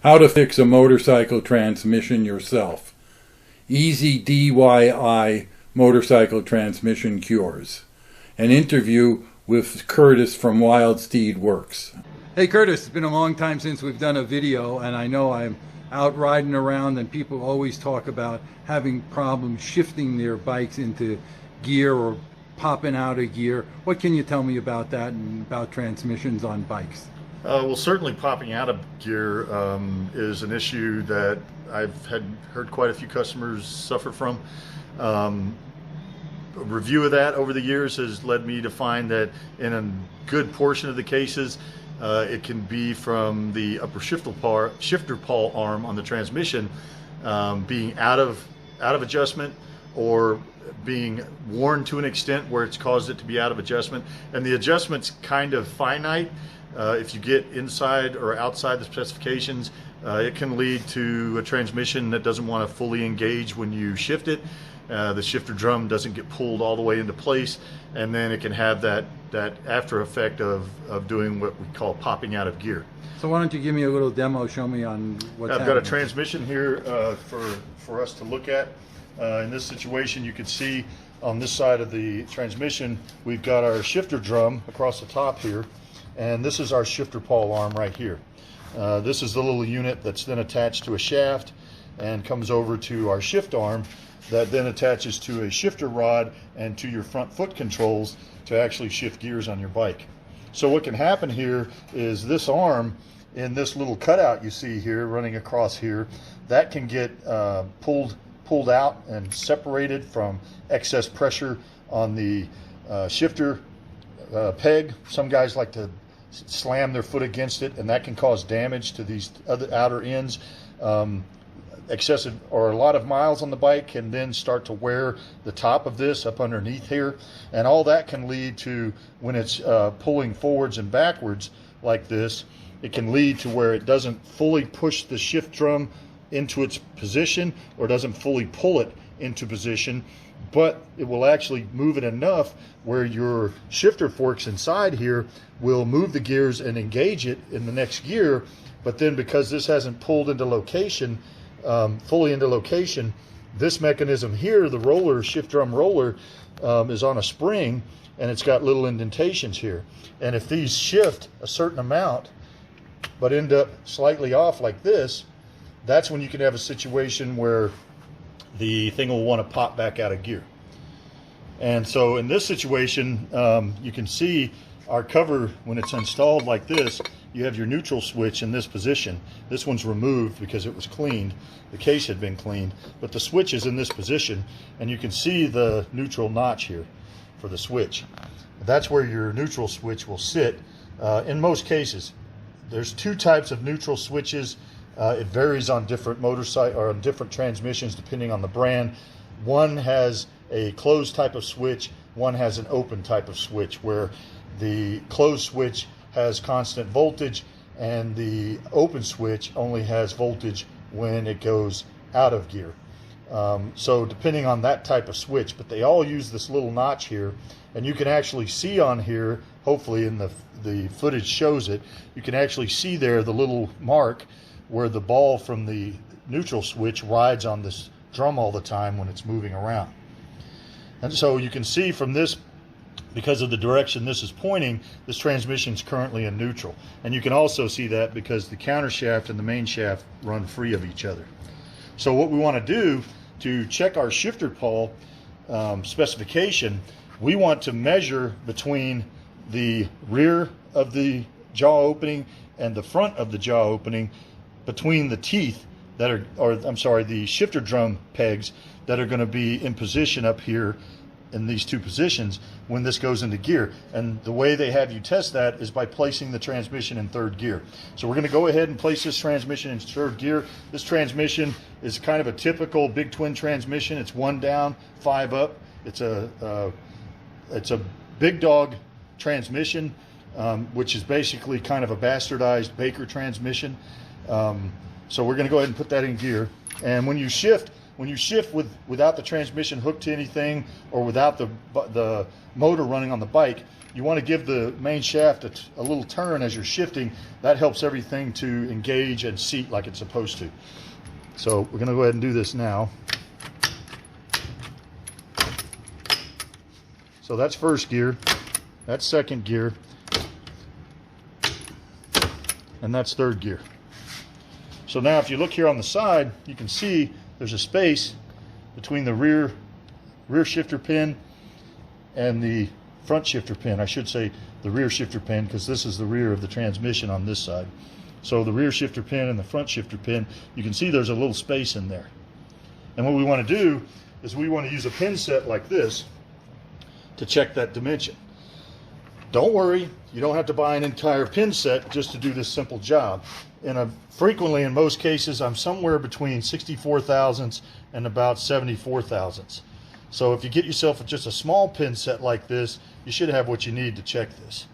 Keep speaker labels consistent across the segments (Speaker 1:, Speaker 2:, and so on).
Speaker 1: How to fix a motorcycle transmission yourself. Easy DIY motorcycle transmission cures. An interview with Curtis from Wild Steed Works. Hey Curtis, it's been a long time since we've done a video, and I know I'm out riding around and people always talk about having problems shifting their bikes into gear or popping out of gear. What can you tell me about that and about transmissions on bikes?
Speaker 2: Well, certainly popping out of gear is an issue that I've heard quite a few customers suffer from. A review of that over the years has led me to find that in a good portion of the cases, it can be from the upper shifter pawl arm on the transmission being out of adjustment, or being worn to an extent where it's caused it to be out of adjustment. And the adjustment's kind of finite. If you get inside or outside the specifications, it can lead to a transmission that doesn't want to fully engage when you shift it. The shifter drum doesn't get pulled all the way into place, and then it can have that after effect of doing what we call popping out of gear.
Speaker 1: So why don't you give me a little demo, show me on what's happening.
Speaker 2: I've got a transmission here for us to look at. In this situation, you can see on this side of the transmission, we've got our shifter drum across the top here, and this is our shifter pawl arm right here. This is the little unit that's then attached to a shaft and comes over to our shift arm that then attaches to a shifter rod and to your front foot controls to actually shift gears on your bike. So what can happen here is this arm in this little cutout you see here running across here, that can get pulled out and separated from excess pressure on the shifter peg. Some guys like to slam their foot against it, and that can cause damage to these other outer ends. Excessive or a lot of miles on the bike can then start to wear the top of this up underneath here, and all that can lead to, when it's pulling forwards and backwards like this, it can lead to where it doesn't fully push the shift drum into its position, or doesn't fully pull it into position, but it will actually move it enough where your shifter forks inside here will move the gears and engage it in the next gear. But then, because this hasn't pulled into location, fully into location, this mechanism here, the roller, shift drum roller, is on a spring, and it's got little indentations here. And if these shift a certain amount but end up slightly off like this, that's when you can have a situation where the thing will want to pop back out of gear. And so in this situation, you can see our cover, when it's installed like this, you have your neutral switch in this position. This one's removed because it was cleaned. The case had been cleaned, but the switch is in this position, and you can see the neutral notch here for the switch. That's where your neutral switch will sit. In most cases, there's two types of neutral switches. It varies on different motorcycle or on different transmissions depending on the brand. One has a closed type of switch, one has an open type of switch, where the closed switch has constant voltage and the open switch only has voltage when it goes out of gear. So depending on that type of switch, but they all use this little notch here, and you can actually see on here, hopefully in the footage shows it, you can actually see there the little mark where the ball from the neutral switch rides on this drum all the time when it's moving around. And so you can see from this, because of the direction this is pointing, this transmission is currently in neutral. And you can also see that because the counter shaft and the main shaft run free of each other. So what we want to do to check our shifter pawl specification, we want to measure between the rear of the jaw opening and the front of the jaw opening, between the teeth that are, or I'm sorry, the shifter drum pegs that are going to be in position up here in these two positions when this goes into gear. And the way they have you test that is by placing the transmission in third gear. So we're going to go ahead and place this transmission in third gear. This transmission is kind of a typical big twin transmission. It's 1 down, 5 up. It's a big dog transmission, which is basically kind of a bastardized Baker transmission. So we're going to go ahead and put that in gear. And when you shift when you shift without the transmission hooked to anything or without the motor running on the bike, you want to give the main shaft a little turn as you're shifting. That helps everything to engage and seat like it's supposed to. So we're going to go ahead and do this now. So that's first gear, that's second gear, and that's third gear. So now if you look here on the side, you can see there's a space between the rear shifter pin and the front shifter pin. I should say the rear shifter pin, because this is the rear of the transmission on this side. So the rear shifter pin and the front shifter pin, you can see there's a little space in there. And what we want to do is we want to use a pin set like this to check that dimension. Don't worry, you don't have to buy an entire pin set just to do this simple job. Frequently, in most cases, I'm somewhere between 64 thousandths and about 74 thousandths. So if you get yourself just a small pin set like this, you should have what you need to check this.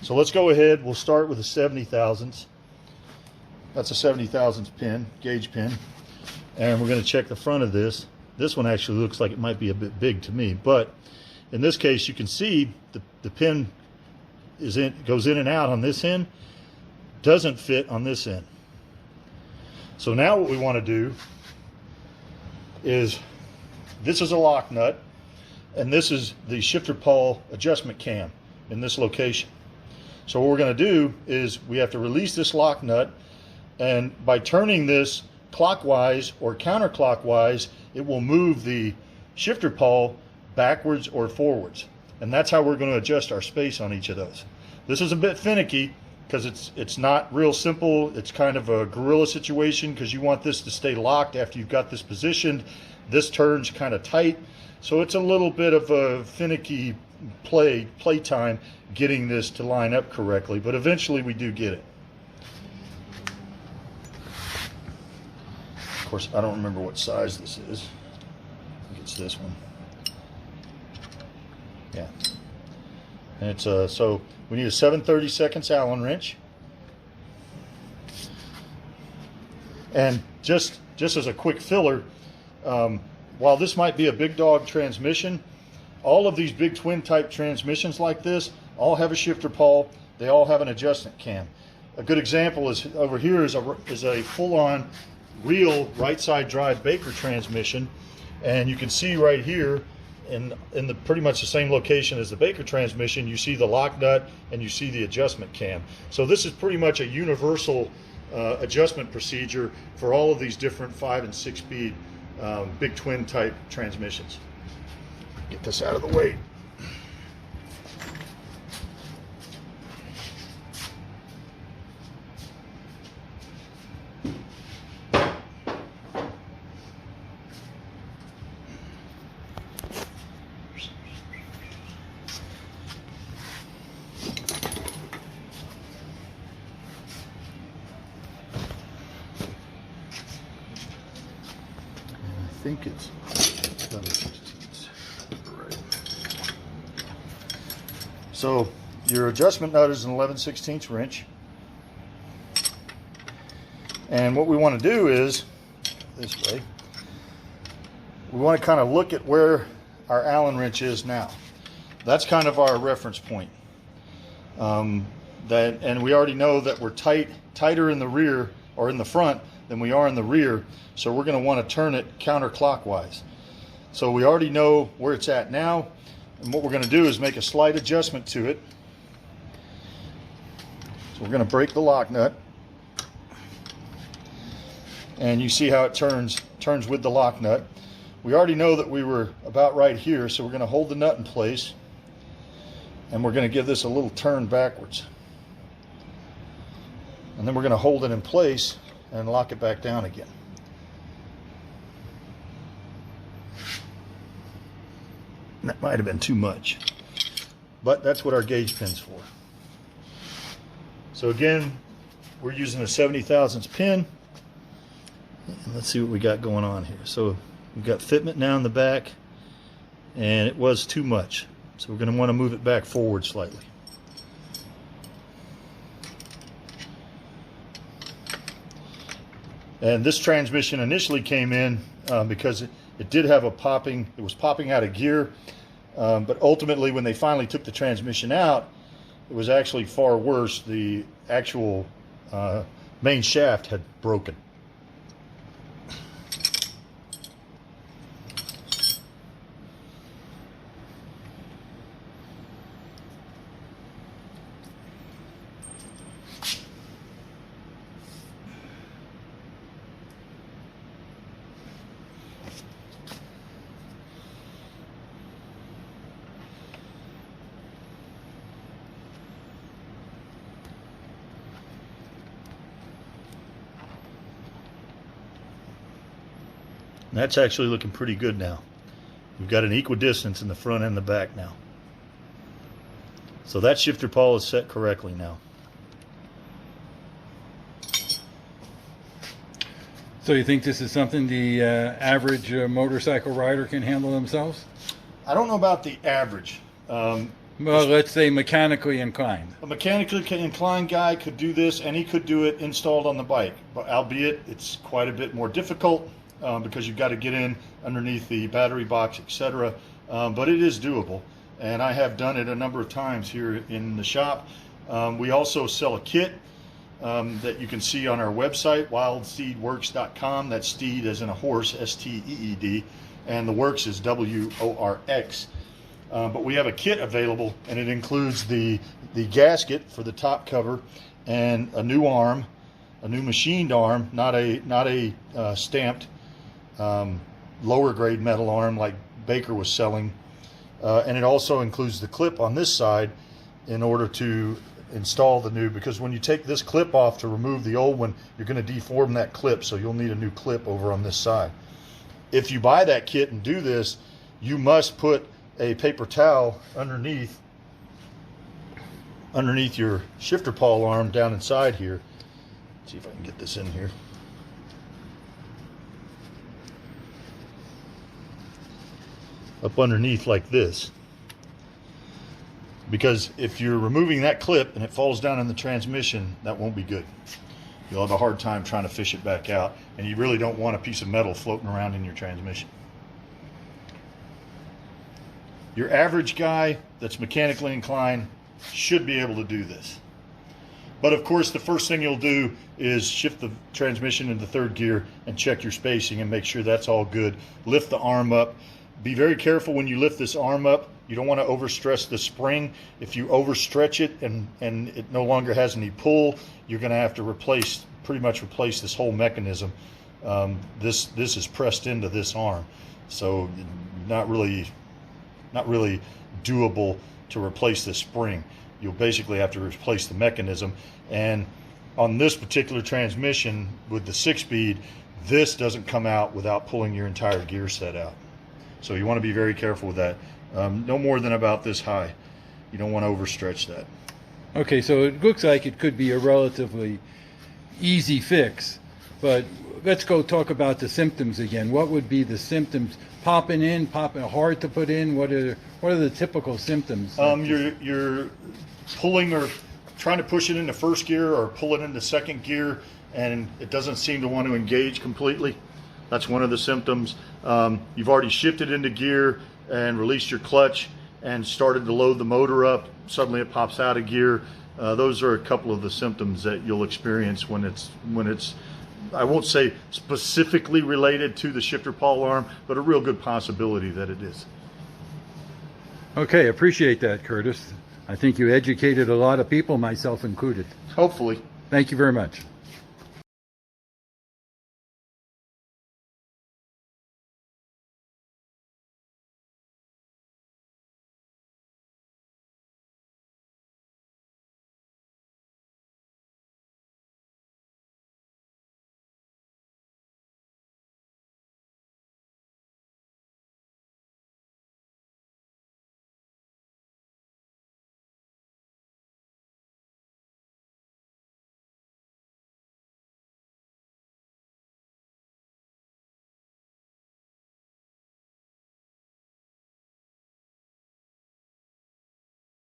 Speaker 2: So let's go ahead, we'll start with a 70 thousandths. That's a 70 thousandths pin, gauge pin. And we're going to check the front of this. This one actually looks like it might be a bit big to me, but in this case, you can see the pin goes in and out on this end, doesn't fit on this end. So now what we want to do is, this is a lock nut, and this is the shifter pawl adjustment cam in this location. So what we're going to do is we have to release this lock nut, and by turning this clockwise or counterclockwise, it will move the shifter pawl backwards or forwards, and that's how we're going to adjust our space on each of those. This is a bit finicky because it's not real simple. It's kind of a gorilla situation because you want this to stay locked after you've got this positioned. This turns kind of tight, so it's a little bit of a finicky play time getting this to line up correctly, but eventually we do get it. Of course, I don't remember what size this is. I think it's this one. Yeah, and it's so we need a 7/32 Allen wrench, and just as a quick filler, while this might be a big dog transmission, all of these big twin type transmissions like this all have a shifter pawl. They all have an adjustment cam. A good example is over here is a full-on real right side drive Baker transmission, and you can see right here in the pretty much the same location as the Baker transmission, you see the lock nut and you see the adjustment cam. So this is pretty much a universal adjustment procedure for all of these different 5 and 6 speed big twin type transmissions. Get this out of the way. I think it's 11/16. Right. So your adjustment nut is an 11/16 wrench, and what we want to do is this way. We want to kind of look at where our Allen wrench is now. That's kind of our reference point. And we already know that we're tighter in the rear or in the front than we are in the rear, so we're going to want to turn it counterclockwise. So we already know where it's at now, and what we're going to do is make a slight adjustment to it. So we're going to break the lock nut, and you see how it turns with the lock nut. We already know that we were about right here, so we're going to hold the nut in place, and we're going to give this a little turn backwards, and then we're going to hold it in place and lock it back down again. That might have been too much, but that's what our gauge pin's for. So again, we're using a 70 thousandths pin, and let's see what we got going on here. So we've got fitment now in the back, and it was too much, so we're going to want to move it back forward slightly. And this transmission initially came in because it did have it was popping out of gear. But ultimately, when they finally took the transmission out, it was actually far worse. The actual main shaft had broken. And that's actually looking pretty good now. We've got an equidistance in the front and the back now. So that shifter pawl is set correctly now.
Speaker 1: So you think this is something the average motorcycle rider can handle themselves?
Speaker 2: I don't know about the average.
Speaker 1: Well, let's say mechanically inclined.
Speaker 2: A mechanically inclined guy could do this, and he could do it installed on the bike, but albeit it's quite a bit more difficult because you've got to get in underneath the battery box, etc. But it is doable, and I have done it a number of times here in the shop. We also sell a kit that you can see on our website, wildsteedworks.com. That's steed as in a horse, S-T-E-E-D, and the works is W-O-R-X. But we have a kit available, and it includes the gasket for the top cover and a new arm, a new machined arm, not a stamped lower grade metal arm like Baker was selling. And it also includes the clip on this side in order to install the new, because when you take this clip off to remove the old one, you're going to deform that clip, so you'll need a new clip over on this side. If you buy that kit and do this, you must put a paper towel underneath your shifter pawl arm down inside here. Let's see if I can get this in here. Up underneath like this. Because if you're removing that clip and it falls down in the transmission, that won't be good. You'll have a hard time trying to fish it back out, and you really don't want a piece of metal floating around in your transmission. Your average guy that's mechanically inclined should be able to do this. But of course, the first thing you'll do is shift the transmission into third gear and check your spacing and make sure that's all good. Lift the arm up. Be very careful when you lift this arm up. You don't want to overstress the spring. If you overstretch it and it no longer has any pull, you're going to have to pretty much replace this whole mechanism. This is pressed into this arm, so not really doable to replace the spring. You'll basically have to replace the mechanism. And on this particular transmission with the 6-speed, this doesn't come out without pulling your entire gear set out. So you want to be very careful with that. No more than about this high. You don't want to overstretch that.
Speaker 1: Okay, so it looks like it could be a relatively easy fix, but let's go talk about the symptoms again. What would be the symptoms? Popping hard to put in? What are the typical symptoms?
Speaker 2: You're pulling or trying to push it into first gear or pull it into second gear, and it doesn't seem to want to engage completely. That's one of the symptoms. You've already shifted into gear and released your clutch and started to load the motor up. Suddenly it pops out of gear. Those are a couple of the symptoms that you'll experience when it's I won't say specifically related to the shifter pawl arm, but a real good possibility that it is.
Speaker 1: Okay, appreciate that, Curtis. I think you educated a lot of people, myself included.
Speaker 2: Hopefully.
Speaker 1: Thank you very much.